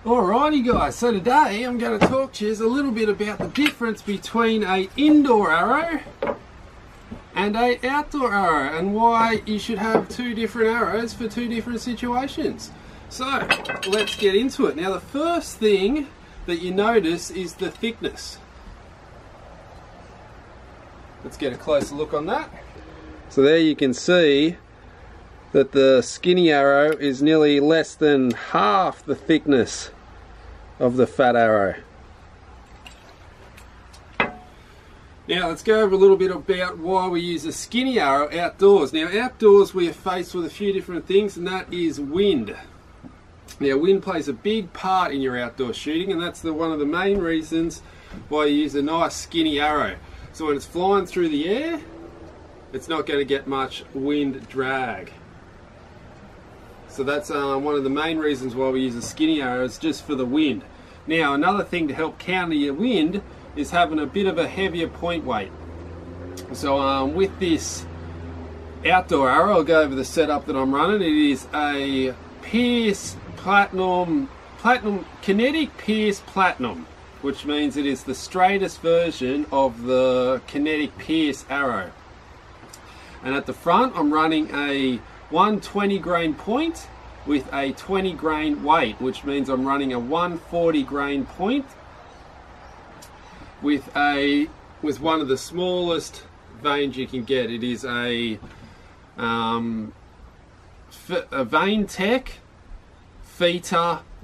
Alrighty guys, so today I'm going to talk to you a little bit about the difference between an indoor arrow and an outdoor arrow, and why you should have two different arrows for two different situations. So let's get into it. Now the first thing that you notice is the thickness. Let's get a closer look on that. So there you can see that the skinny arrow is nearly less than half the thickness of the fat arrow. Now let's go over a little bit about why we use a skinny arrow outdoors. Now outdoors we are faced with a few different things, and that is wind. Now wind plays a big part in your outdoor shooting, and that's one of the main reasons why you use a nice skinny arrow. So when it's flying through the air, it's not going to get much wind drag. So that's one of the main reasons why we use a skinny arrow, is just for the wind. Now another thing to help counter your wind is having a bit of a heavier point weight. So with this outdoor arrow, I'll go over the setup that I'm running. It is a pierce platinum kentic pierce platinum, which means it is the straightest version of the kentic pierce arrow. And at the front I'm running a 120 grain point with a 20 grain weight, which means I'm running a 140 grain point with one of the smallest vanes you can get. It is a Vein Tech F.A.C.T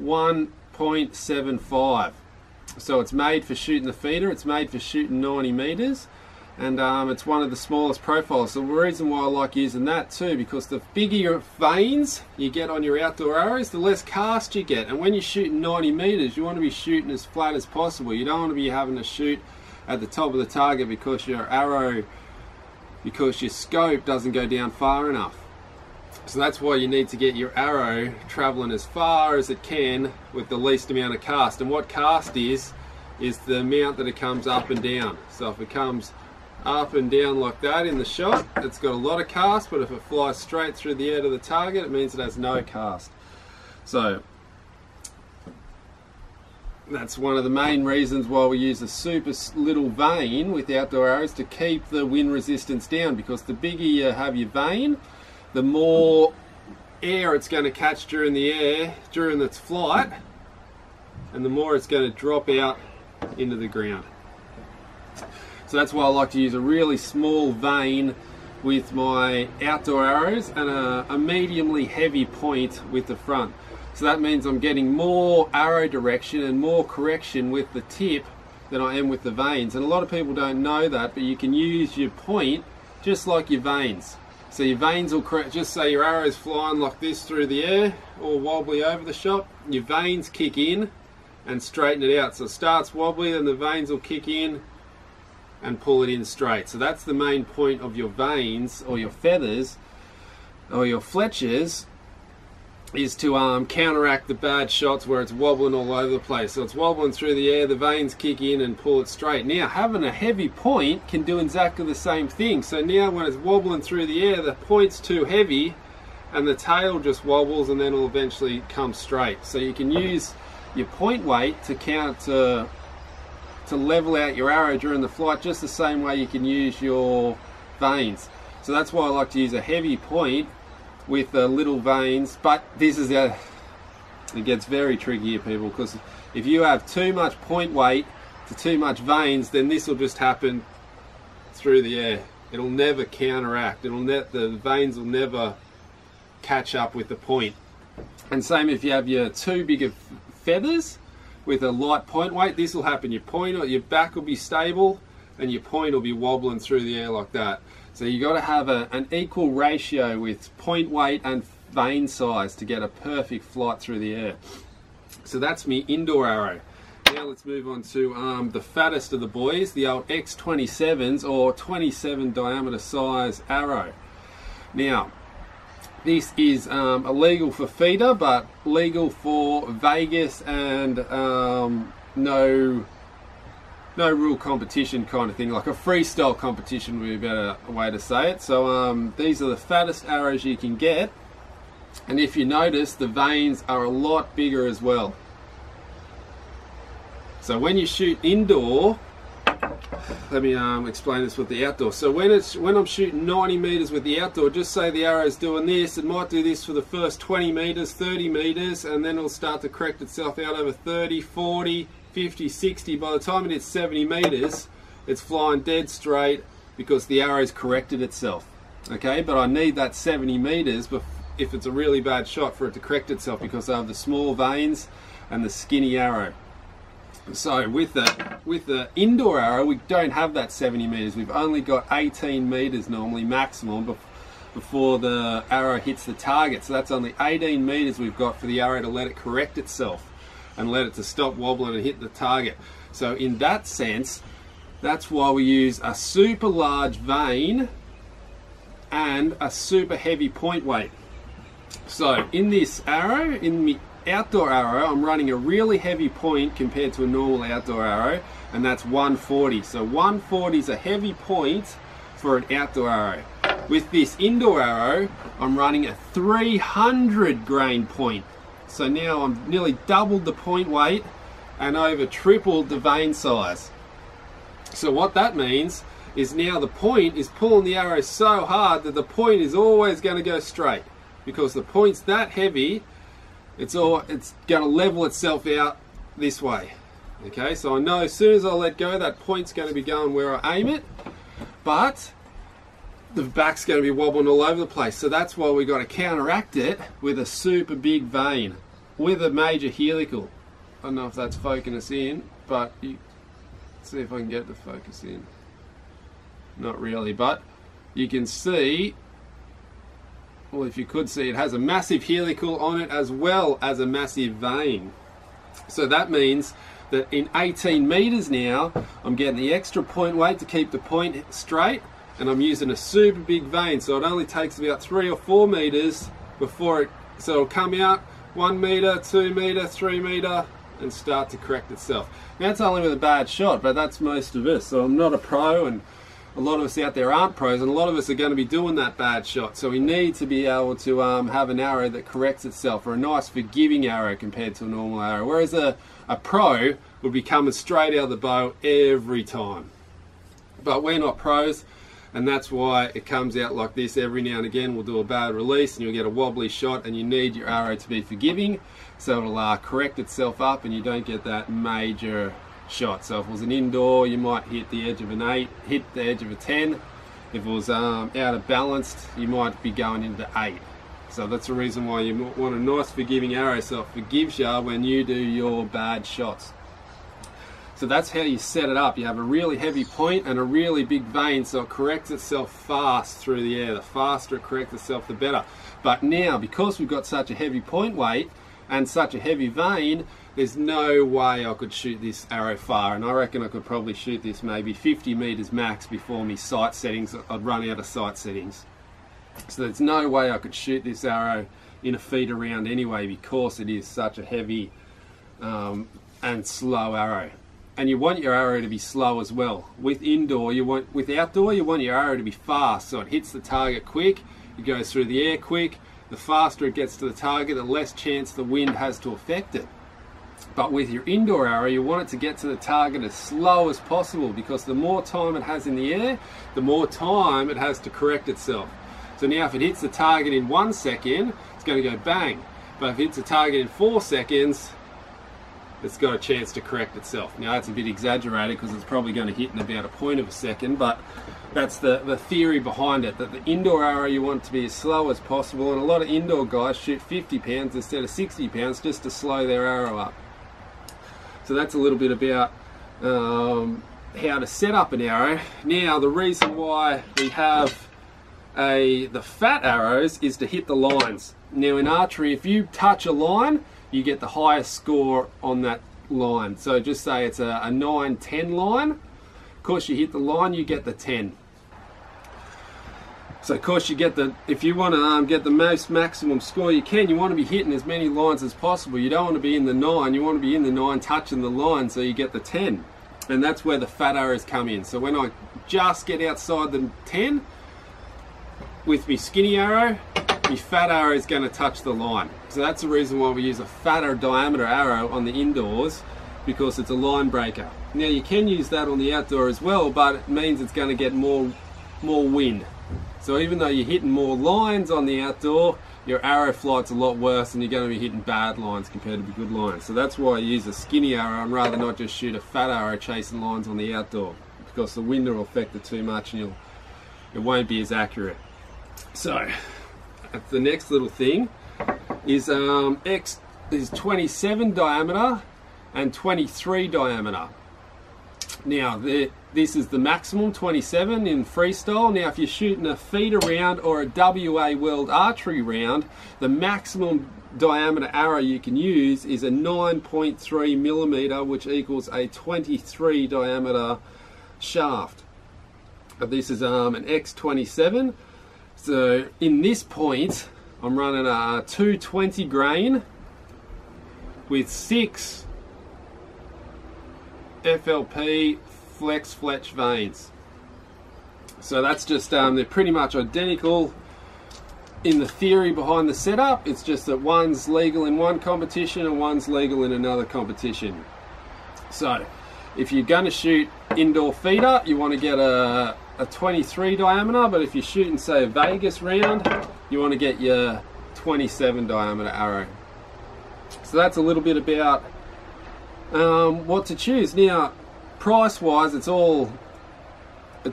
1.75. So it's made for shooting the feeder, it's made for shooting 90 meters. And it's one of the smallest profiles. So the reason why I like using that too, because the bigger your vanes you get on your outdoor arrows, the less cast you get. And when you're shooting 90 meters, you want to be shooting as flat as possible. You don't want to be having to shoot at the top of the target because your scope doesn't go down far enough. So that's why you need to get your arrow traveling as far as it can with the least amount of cast. And what cast is the amount that it comes up and down. So if it comes up and down like that in the shot, it's got a lot of cast, but if it flies straight through the air to the target, it means it has no cast. So that's one of the main reasons why we use a super little vane with outdoor arrows, to keep the wind resistance down, because the bigger you have your vane, the more air it's going to catch during the air during its flight, and the more it's going to drop out into the ground. So that's why I like to use a really small vane with my outdoor arrows, and a mediumly heavy point with the front. So that means I'm getting more arrow direction and more correction with the tip than I am with the vanes. And a lot of people don't know that, but you can use your point just like your vanes. So your vanes will correct, just say your arrow's flying like this through the air, or wobbly over the shot, your vanes kick in and straighten it out. So it starts wobbly, and the vanes will kick in and pull it in straight. So that's the main point of your vanes, or your feathers, or your fletchers, is to counteract the bad shots where it's wobbling all over the place. So it's wobbling through the air, the vanes kick in and pull it straight. Now having a heavy point can do exactly the same thing. So now when it's wobbling through the air, the point's too heavy and the tail just wobbles, and then it'll eventually come straight. So you can use your point weight to level out your arrow during the flight, just the same way you can use your vanes. So that's why I like to use a heavy point with the little vanes. But this is it gets very tricky here, people, because if you have too much point weight to too much vanes, then this will just happen through the air. It'll never counteract. The vanes will never catch up with the point. And same if you have your too big of feathers with a light point weight, this will happen. Your point, or your back will be stable, and your point will be wobbling through the air like that. So you got to have an equal ratio with point weight and vane size to get a perfect flight through the air. So that's me indoor arrow. Now let's move on to the fattest of the boys, the old X27s, or 27 diameter size arrow. Now this is illegal for feeder, but legal for Vegas and no rule competition kind of thing, like a freestyle competition would be a better way to say it. So these are the fattest arrows you can get, and if you notice, the vanes are a lot bigger as well. So when you shoot indoor, let me explain this with the outdoor. So when I'm shooting 90 meters with the outdoor, just say the arrow's doing this, it might do this for the first 20 meters, 30 meters, and then it'll start to correct itself out over 30, 40, 50, 60. By the time it hits 70 meters, it's flying dead straight because the arrow's corrected itself. Okay, but I need that 70 meters if it's a really bad shot for it to correct itself, because I have the small vanes and the skinny arrow. So with the indoor arrow, we don't have that 70 meters. We've only got 18 meters normally maximum before the arrow hits the target. So that's only 18 meters we've got for the arrow to let it correct itself and let it to stop wobbling and hit the target. So in that sense, that's why we use a super large vane and a super heavy point weight. So in this arrow, in the outdoor arrow, I'm running a really heavy point compared to a normal outdoor arrow, and that's 140. So 140 is a heavy point for an outdoor arrow. With this indoor arrow, I'm running a 300 grain point. So now I'm nearly doubled the point weight and over tripled the vane size. So what that means is now the point is pulling the arrow so hard that the point is always going to go straight, because the point's that heavy. It's going to level itself out this way. Okay, so I know as soon as I let go, that point's going to be going where I aim it, but the back's going to be wobbling all over the place. So that's why we got to counteract it with a super big vane with a major helical. I don't know if that's focusing in, but let's see if I can get the focus in. Not really, but you can see. Well, if you could see, it has a massive helical on it as well as a massive vane. So that means that in 18 meters now, I'm getting the extra point weight to keep the point straight, and I'm using a super big vane. So it only takes about 3 or 4 meters before so it'll come out 1 meter, 2 meter, 3 meter, and start to correct itself. Now that's only with a bad shot, but that's most of us. So I'm not a pro, and a lot of us out there aren't pros, and a lot of us are going to be doing that bad shot. So we need to be able to have an arrow that corrects itself, or a nice forgiving arrow compared to a normal arrow. Whereas a pro would be coming straight out of the bow every time. But we're not pros, and that's why it comes out like this every now and again. We'll do a bad release and you'll get a wobbly shot, and you need your arrow to be forgiving so it'll correct itself up and you don't get that major shot. So if it was an indoor, you might hit the edge of an 8, hit the edge of a 10. If it was out of balanced, you might be going into 8. So that's the reason why you want a nice forgiving arrow, so it forgives you when you do your bad shots. So that's how you set it up. You have a really heavy point and a really big vane, so it corrects itself fast through the air. The faster it corrects itself, the better. But now, because we've got such a heavy point weight and such a heavy vane, there's no way I could shoot this arrow far, and I reckon I could probably shoot this maybe 50 meters max before me sight settings. I'd run out of sight settings. So there's no way I could shoot this arrow in a feet around anyway, because it is such a heavy and slow arrow. And you want your arrow to be slow as well. With outdoor, you want your arrow to be fast, so it hits the target quick, it goes through the air quick. The faster it gets to the target, the less chance the wind has to affect it. But with your indoor arrow, you want it to get to the target as slow as possible, because the more time it has in the air, the more time it has to correct itself. So now if it hits the target in 1 second, it's going to go bang. But if it hits the target in 4 seconds, it's got a chance to correct itself. Now that's a bit exaggerated, because it's probably going to hit in about a point of a second, but that's the theory behind it, that the indoor arrow you want it to be as slow as possible, and a lot of indoor guys shoot 50 pounds instead of 60 pounds just to slow their arrow up. So that's a little bit about how to set up an arrow. Now the reason why we have the F.A.T arrows is to hit the lines. Now in archery, if you touch a line, you get the highest score on that line. So just say it's a 9-10 line. Of course you hit the line, you get the 10. So of course you get if you want to get the most maximum score you can, you want to be hitting as many lines as possible. You don't want to be in the 9, you want to be in the 9 touching the line, so you get the 10. And that's where the F.A.T arrows come in. So when I just get outside the 10, with my skinny arrow, my F.A.T arrow is going to touch the line. So that's the reason why we use a fatter diameter arrow on the indoors because it's a line breaker. Now you can use that on the outdoor as well, but it means it's going to get more wind. So even though you're hitting more lines on the outdoor, your arrow flight's a lot worse and you're going to be hitting bad lines compared to good lines. So that's why I use a skinny arrow and rather not just shoot a fat arrow chasing lines on the outdoor, because the wind will affect it too much and it won't be as accurate. So the next little thing is X is 27 diameter and 23 diameter. Now this is the maximum 27 in freestyle. Now if you're shooting a feeder round or a WA World Archery round, the maximum diameter arrow you can use is a 9.3 millimeter, which equals a 23 diameter shaft. This is an X27. So in this point I'm running a 220 grain with 6 FLP flex fletch vanes. So that's just they're pretty much identical in the theory behind the setup. It's just that one's legal in one competition and one's legal in another competition. So if you're going to shoot indoor feeder, you want to get a 23 diameter, but if you're shooting say a Vegas round, you want to get your 27 diameter arrow. So that's a little bit about what to choose. Now price wise, it's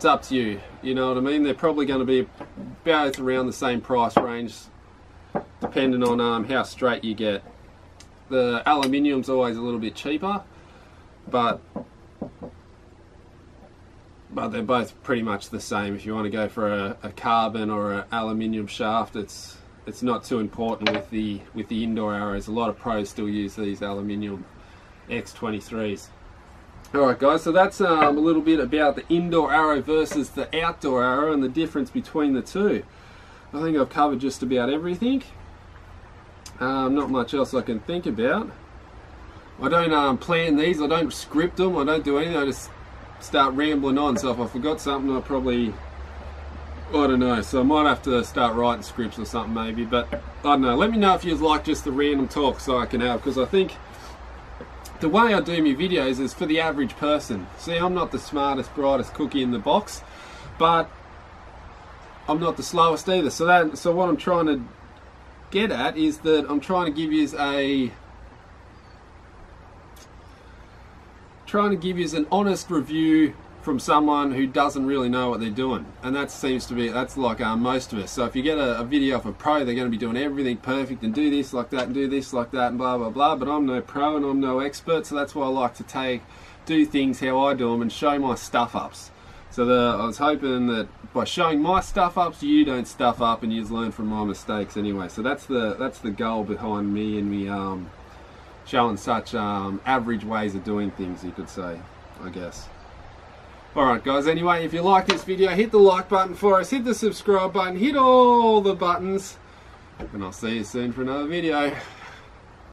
up to you, you know what I mean. They're probably going to be both around the same price range depending on how straight you get. The aluminium's always a little bit cheaper, but they're both pretty much the same. If you want to go for a carbon or an aluminium shaft, it's not too important with the indoor arrows. A lot of pros still use these aluminium X23s. Alright guys, so that's a little bit about the indoor arrow versus the outdoor arrow and the difference between the two. I think I've covered just about everything. Not much else I can think about. I don't plan these, I don't script them, I don't do anything, I just start rambling on. So if I forgot something, I don't know, so I might have to start writing scripts or something maybe, but I don't know. Let me know if you like just the random talk so I can have, because I think the way I do my videos is for the average person. See, I'm not the smartest, brightest cookie in the box, but I'm not the slowest either. So what I'm trying to get at is that I'm trying to give you an honest review from someone who doesn't really know what they're doing, and that's like most of us. So if you get a video of a pro, they're going to be doing everything perfect and do this like that and do this like that and blah blah blah, but I'm no pro and I'm no expert, so that's why I like to do things how I do them and show my stuff ups. So I was hoping that by showing my stuff ups, you don't stuff up and you just learn from my mistakes anyway. So that's the goal behind me and me showing such average ways of doing things, you could say, I guess. Alright guys, anyway, if you like this video, hit the like button for us, hit the subscribe button, hit all the buttons, and I'll see you soon for another video.